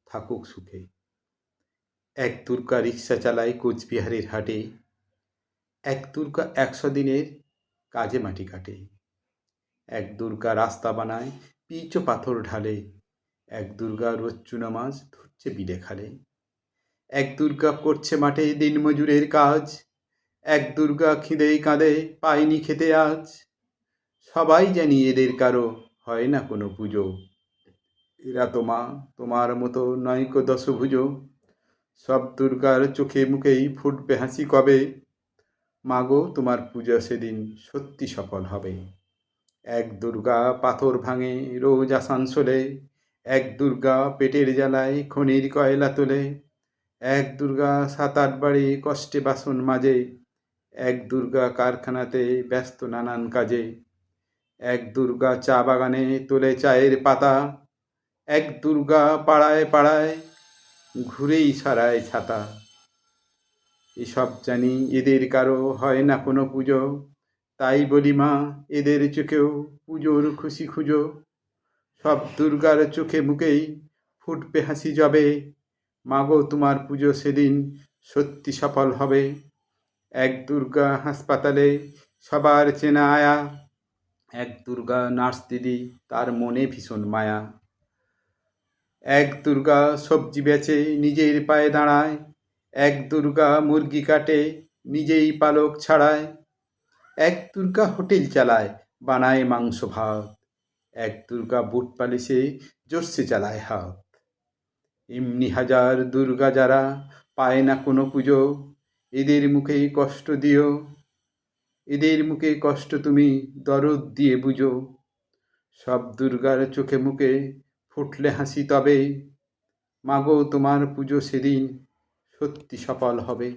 থাকুক সুখে। এক দুর্গা রিক্সা চালায় কোচবিহারের হাটে, এক দুর্গা 100 দিনের কাজে মাটি কাটে। এক দুর্গা রাস্তা বানায় পিচ ও পাথর ঢালে, এক দুর্গা রোজ চুনা মাছ ধরছে বিলে খালে। এক দুর্গা করছে মাঠে দিনমজুরের কাজ, এক দুর্গা খিদেই কাঁদে পায়নি খেতে আজ। সবাই জানি এদের কারো হয় না কোনো পুজো, এরা তোমার মতো নয়কো দশভুজ। সব দুর্গার চোখে মুখেই ফুটবে হাসি কবে, মাগো তোমার পূজা সেদিন সত্যি সফল হবে। এক দুর্গা পাথর ভাঙে রোজ আসানসোলে, এক দুর্গা পেটের জ্বালায় খনির কয়লা তোলে, এক দুর্গা 7-8 বাড়ি কষ্টে বাসন মাজে, এক দুর্গা কারখানাতে ব্যস্ত নানান কাজে, এক দুর্গা চা বাগানে তোলে চায়ের পাতা, এক দুর্গা পাড়ায় পাড়ায় ঘুরেই সারায় ছাতা। এসব জানি এদের কারো হয় না কোনো পুজো, তাই বলি মা এদের চোখেও পুজোর খুশি খুঁজো। সব দুর্গার চোখে মুখেই ফুটবে হাসি যবে, মাগো তোমার পুজো সেদিন সত্যি সফল হবে। এক দুর্গা হাসপাতালে সবার চেনা আয়া, এক দুর্গা নার্স দিদি তার মনে ভীষণ মায়া। এক দুর্গা সবজি বেচে নিজের পায়ে দাঁড়ায়, এক দুর্গা মুরগি কাটে নিজেই পালক ছাড়ায়, এক দুর্গা হোটেল চালায় বানায় মাংস ভাত, এক দুর্গা বুট পালিশে জোরসে চালায় হাত। এমনি হাজার দুর্গা যারা পায় না কোনো পুজো, এদের মুখেই কষ্ট দিও, এদের মুখে কষ্ট তুমি দরদ দিয়ে বুঝো। সব দুর্গার চোখে মুখে ফুটলে হাসি তবে, মাগো তোমার পুজো সেদিন সত্যি সফল হবে।